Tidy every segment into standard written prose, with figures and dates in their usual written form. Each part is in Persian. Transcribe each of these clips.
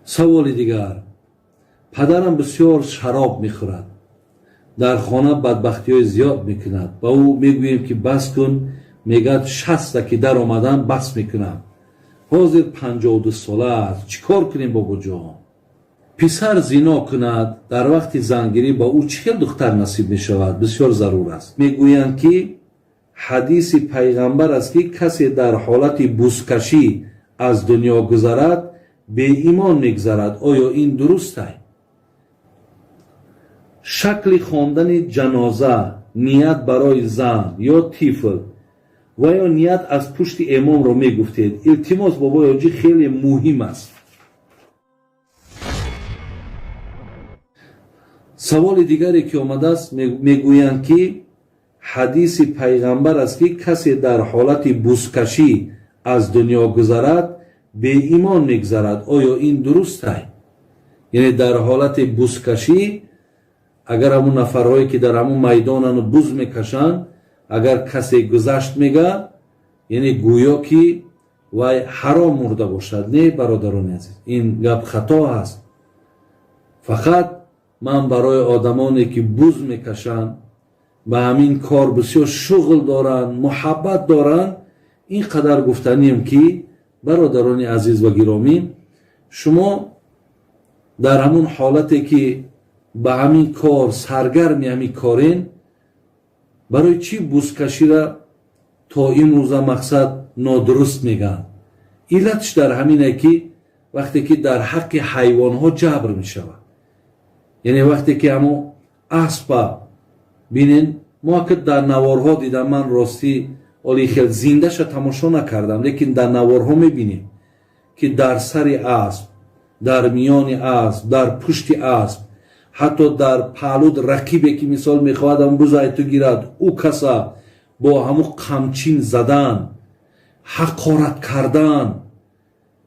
سوال دیگر: پدرم بسیار شراب میخورد. در خانه بدبختی های زیاد میکند. با او میگوییم که بس کن، میگد 60 که در آمدن بس میکنم. حاضر 52 ساله است. چیکار کنیم بابا جان؟ پسر زنا کند، در وقت زنگیری با او 40 دختر نصیب میشود. بسیار ضرور است. میگویند که حدیث پیغمبر است که کسی در حالت بوسکشی از دنیا گذرد به ایمان میگذرد. آیا این درست است؟ شکل خواندن جنازه، نیت برای زن یا طفل و یا نیت از پشت امام رو میگفتید. التماس بابا حاجی خیلی مهم است. سوال دیگری که آمده است، میگویند که حدیث پیغمبر است که کسی در حالت بوسکشی از دنیا گذرد به ایمان میگذرد. آیا این درست است؟ یعنی در حالت بوسکشی اگر همون نفرهایی که در همون میدانن بوز میکشن، اگر کسی گذشت میگه، یعنی گویا که وای حرام مرده باشد. نه برادران عزیز، این گپ خطا است. فقط من برای آدمانی که بوز میکشن و همین کار بسیار شغل دارن، محبت دارن، این قدر گفتنیم که برادران عزیز و گرامی، شما در همون حالتی که به همین کار سرگرمی همین کارین، برای چی بوسکشی را تا این روزا مقصد نادرست میگن؟ علتش در همینه که وقتی که در حق حیوان ها جبر میشود، یعنی وقتی که همون اسب بینین، ما که در نوارها دیدم، من راستی اولی خیلی زنده شا تماشا نکردم، لیکن در نوارها میبینیم که در سر اسب، در میان اسب، در پشت اسب، حتی در پهلود رقیبی که مثال میخواهد هم بزای تو گیرد، او کسا با همون قمچین زدن، حقارت کردن.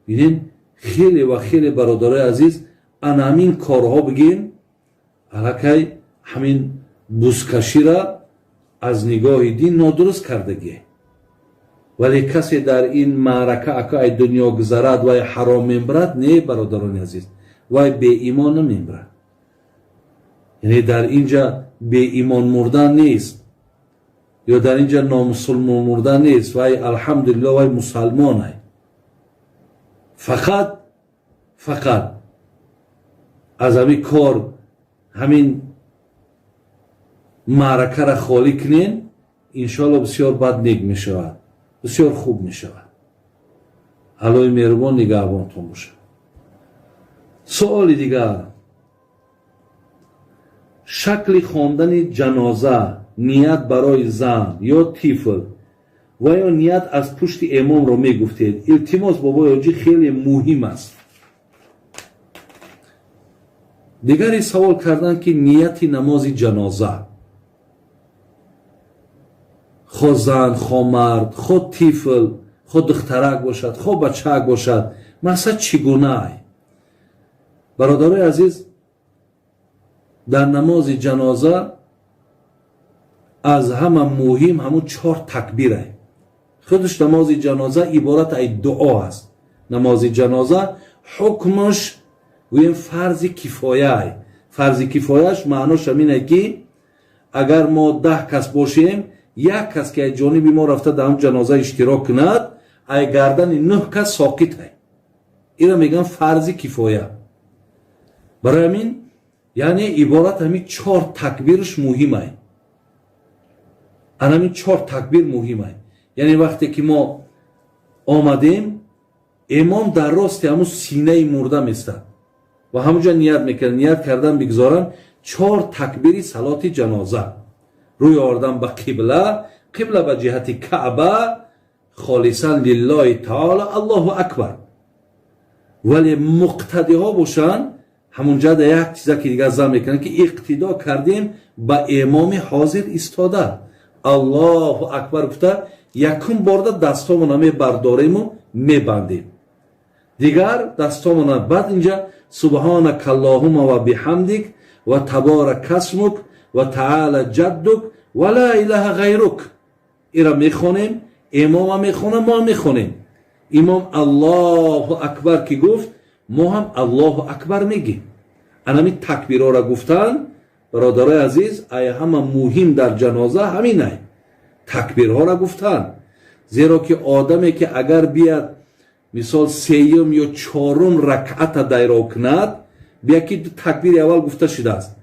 بینین خیلی و خیلی برادرای عزیز، ان همین کارها بگیم الکی همین بوسکشی را از نگاه دین نادرست کردگی. ولی کسی در این معرکه اکای دنیا گذرد و حرام میبرد، نه برادران عزیز، و به ایمان نمیبرد. یعنی در اینجا به ایمان مردن نیست، یا در اینجا نامسلمان مردن نیست، و الحمدلله و مسلمان است. فقط از همین کار، همین معرکه را خالی کنین، انشاءالله بسیار بد نیک می شود، بسیار خوب می شود. الهی مهربان نگهبانتون باشه. سوال دیگر: شکل خواندن جنازه، نیت برای زن یا طفل و یا نیت از پشت امام رو می گفتید. التماس بابا حاجی خیلی مهم است. دیگری سوال کردن که نیت نماز جنازه، خود زن، خود مرد، خود طفل، خود دخترک باشد، خود بچه‌ک باشد، مثلا چگونه است؟ برادرای عزیز، در نماز جنازه از همه مهم همون 4 تکبیر است. خودش نماز جنازه عبارت از دعا است. نماز جنازه حکمش گویم فرض کفایه است. فرض کفایهش معناش همینه که اگر ما 10 کس باشیم، یک کس که جانب ما رفته در اون جنازه اشتراک کند، ای گردن 9 کس ساکت است. این را میگن فرض کفایه. برای همین یعنی عبارت همین 4 تکبیرش مهم است. همین 4 تکبیر مهم است. یعنی وقتی که ما آمدیم، امام در راست همون سینه مرده میستد و همونجا نیت میکنه. نیت کردن بگذارن 4 تکبیری صلات جنازه، روی آوردن به قبله به جهت کعبه، خالصا لله تعالی، الله اکبر. ولی مقتدی ها باشن، همونجا در یک چیزا که دیگه زن میکنن که اقتدا کردیم به امام حاضر ایستاده، الله اکبر گفته، یکم بارده دستامون میبرداریم و میبندیم، دیگر دستامون بعد اینجا سبحانک اللهم و بحمدک و تبارک اسمک و تعالی جدک و لا اله غیرک. ایرا میخونیم، امام میخونه، ما میخونیم. امام الله اکبر که گفت، ما هم الله اکبر میگیم. انمی تکبیرها را گفتن برادرای عزیز ای همه مهم در جنازه همینه، تکبیرها را گفتن. زیرا که آدمی که اگر بیاد مثال سیوم یا چهارم رکعت دایره کند بیا که تکبیر اول گفته شده است،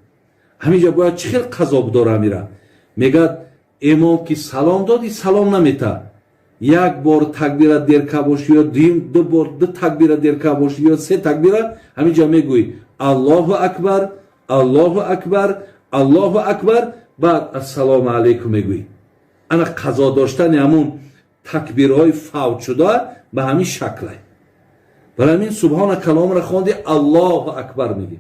همینجا باید چه قضا داره میره. میگه امام که سلام دادی سلام نمیته، یک بار تکبیر درکه باشی یا دو بار دو تکبیر درکه باشی یا سه تکبیر، همینجا میگوی الله اکبر الله اکبر الله اکبر، بعد السلام علیکم میگوی. انا قضا داشتن همون تکبیرهای فوت شده به همین شکله. برای همین سبحان کلام را خوانده الله اکبر میگی.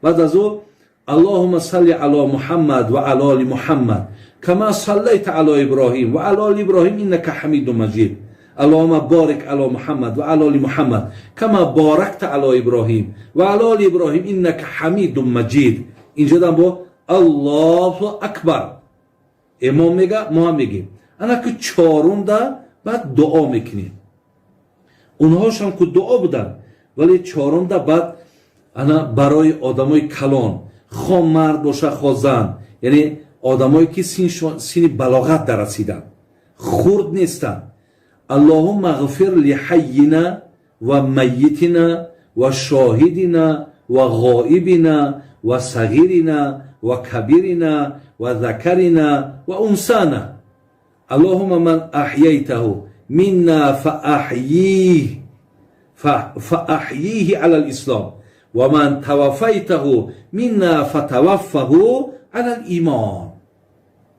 بعد از او اللهم صل علی محمد و علی آل محمد کما صلیت علی ابراهیم و علی آل ابراهیم انک حمید مجید. اللهم بارک علی محمد و علی آل محمد کما بارکت علی ابراهیم و علی آل ابراهیم انک حمید مجید. اینجا دم با الله اکبر امام میگه ما هم میگیم. انا که چهارم ده بعد دعا میکنیم. اونهاش هم که دعا بودن ولی چهارم ده بعد انا برای آدمای کلان، خواه مرد باشه خواه زن، یعنی آدمایی که سین بلاغت در رسیدن، خرد نیستن. اللهم اغفر لحینا و میتنا و شاهدنا و غائبنا و صغیرنا و کبیرنا و ذکرنا و انسانا. اللهم من احییته منا فاحییه علی الاسلام و من توفیته منا فتوفه علی الایمان.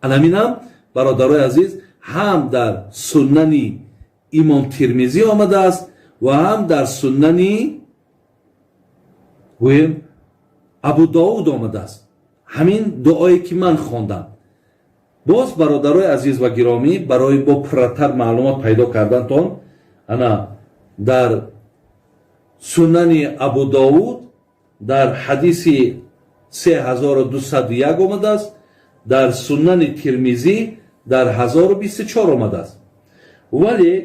همینم برادرای عزیز هم در سنن امام ترمذی آمده است و هم در سنن ابو داود آمده است. همین دعایی که من خواندم. باز برادرای عزیز و گرامی برای با پرتر معلومات پیدا کردن تون انا در سنن ابو داود در حدیث 3201 آمده است، در سنن ترمذی در 1024 آمده است. ولی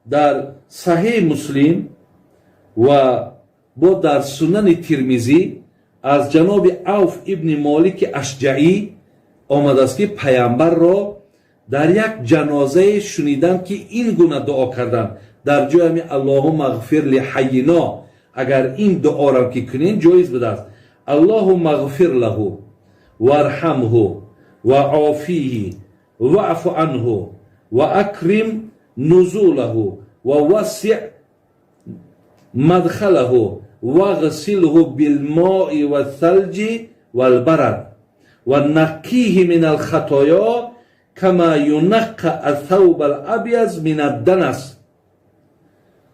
در صحیح مسلم و با در سنن ترمذی از جناب عوف ابن مالک اشجعی آمده است که پیامبر را در یک جنازه شنیدم که این گونه دعا کردن در جای می اللهم اغفر لحینا. اگر این دعا را که کنین جایز بوده است. اللهم اغفر له وارحمه وعافیه واعف عنه واکرم نزوله ووسع مدخله واغسله بالماء والثلج والبرد ونقيه من الخطايا كما ينقى الثوب الأبيض من الدنس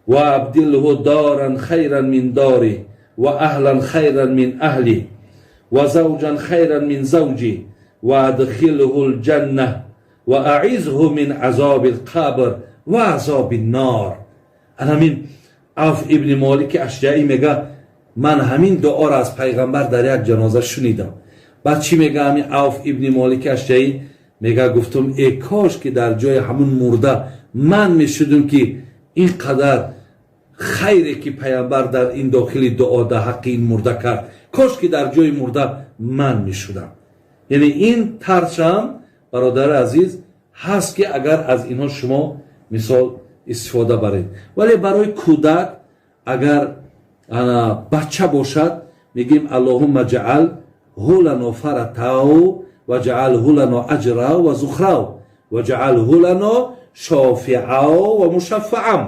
وابدله دارا خيرا من داره وأهلا خيرا من أهله وزوجا خيرا من زوجه وادخله الجنة وأعذه من عذاب القبر وعذاب النار. همین عوف ابن مالک اشجعی میگه من همین دعا را از پیغمبر در یک جنازه شنیدم. بعد چی میگه همین عوف ابن مالک اشجعی میگه گفتم ای کاش که در جای همون مرده من میشدم که اینقدر خیری که پیامبر در این داخل دعا در حق این مرده کرد، کاش که در جای مرده من میشدم. یعنی این ترشم برادر عزیز هست که اگر از اینها شما مثال استفاده برید. ولی برای کودک اگر بچه باشد میگیم اللهم جعل هلنا فرتاو و جعل هلنا اجرا و زخرا و جعل هلنا شافعا و مشفعا.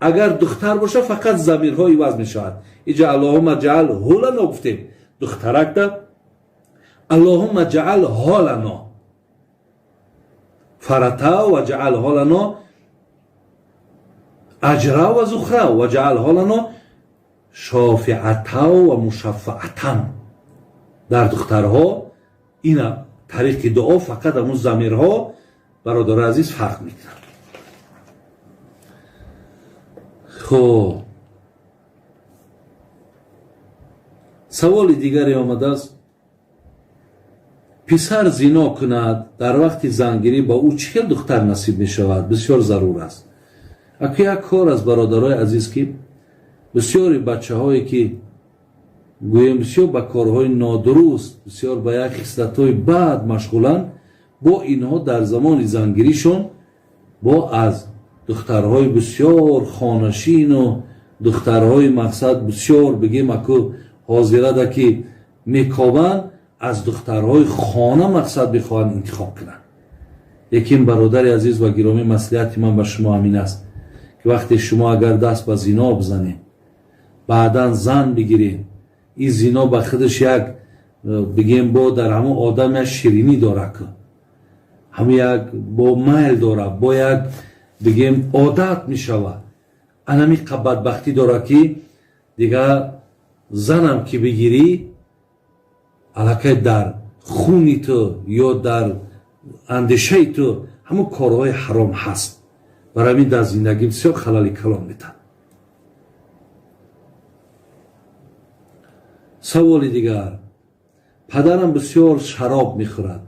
اگر دختر باشه فقط ضمیرهای وضع میشود. اینجا اللهم جعل هلنا گفتیم دخترک ده اللهم جعل هلنا فرتا و جعل هلنا اجرا و زخرا و جعل هلنا شافعتا و مشفعتا. در دخترها این طریق دعا فقط همون ضمیرها برادر عزیز فرق میکنه. خب سوال دیگری آمده است پسر زنا کند در وقت زنگیری با او چه دختر نصیب می شود؟ بسیار ضرور است. اکی یک کار از برادرای عزیز که бисёри бачаҳое ки гӯем бисёр ба корҳои нодуруст, бисёр ба як хислатҳои бад машғуланд, бо инҳо дар замони зангиришон бо аз духтарҳои бисёр хонашину духтарҳои мақсад бисёр бигем аку ҳозирада ки мекобанд, аз духтарҳои хона мақсад бихоҳанд интихоб кунанд. лекин бародари азиз ва гиромӣ, маслиҳати ман ба шумо ҳамин аст ки вақте шумо агар даст ба зино бизанед, баъдан зан бигиред, ин зино ба худаш як бигем бо дар ҳамон одам як ширинӣ дора ки ҳам як бо майл дора, бо як бигем одат мешавад. анами қа бадбахтӣ дора ки дигар занам ки бигирӣ аллакай дар хуни ту ё дар андешаи ту ҳамон корҳои ҳаром ҳаст. барои ҳамин дар зиндагӣ бисёр халали калон метавад. саволи дигар: падарам бисёр шароб мехӯрад,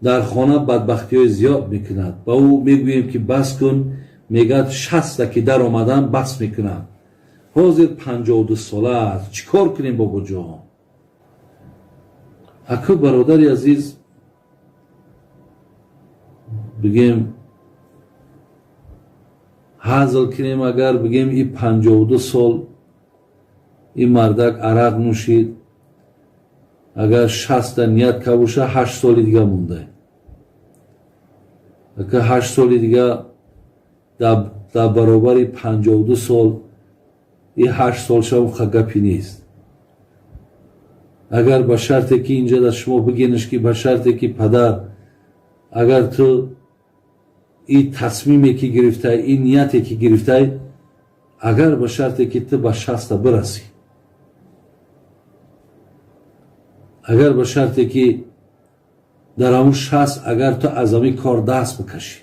дар хона бадбахтиҳои зиёд мекунад. ба ӯ мегӯем ки бас кун, мегӯяд 60 ки дар омадан бас мекунам. ҳозир 52 сола аст. чӣ кор кунем бобоҷон? аку бародари азиз, бигем ҳазл кунем, агар бигем ин 52 сол ин мардак арақ нӯшид, агар 60 ният кабуша 8 соли дига монда. ака 8 соли дига дар баробари 52 сол, ин 8 сол шавм ха гапи нест. агар ба шарте ки инҷа дар шумо бигенаш ки ба шарте ки падар, агар ту ин тасмиме ки гирифтай, ин нияте ки гирифтай, агар ба шарте ки ту ба 60 бирасӣ, агар ба шарте ки дар ҳамун 60 агар ту аз ҳамин кор даст бикашӣ.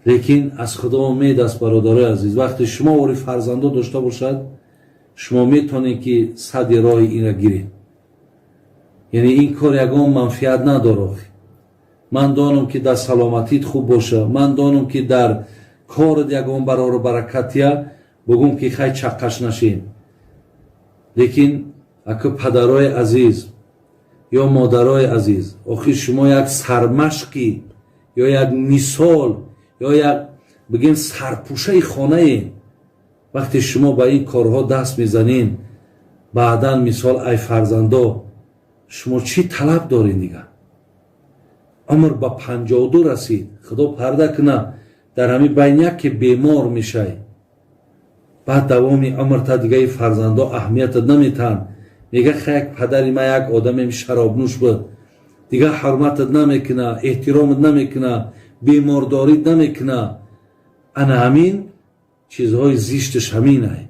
лекин аз худо умед аст бародарои азиз, вақте шумо ори фарзандо дошта бошад, шумо метавонед ки сади роҳи инро гиред. яъне ин кор ягон манфиат надорад. ман донам ки дар саломатит хуб боша, ман донам ки дар корат ягон барору баракатия, бугум ки хай чаққаш нашем. лекин аку падарои азиз ё модарои азиз, охир шумо як сармашқи ё як мисол ё як бигем сарпӯшаи хонаед. вақте шумо ба ин корҳо даст мезанед, баъдан мисол ай фарзандо, шумо чӣ талаб доред? дига умр ба 52 расид, худо парда куна, дар ҳамин байн яке бемор мешай, баъд давоми умрта дига ин фарзандо аҳамиятат наметаҳанд. мега ха як падари ман як одамем шаробнӯш буд, дига ҳурматат намекуна, эҳтиромат намекуна, бемордорид намекуна. ана ҳамин чизҳои зишташ ҳаминай.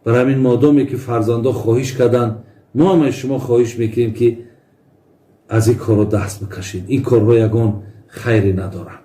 барои ҳамин модоме ки фарзандо хоҳиш карданд, мо ҳам аз шумо хоҳиш мекунем ки аз ин корҳо даст бикашед. ин корҳо ягон хайре надоранд.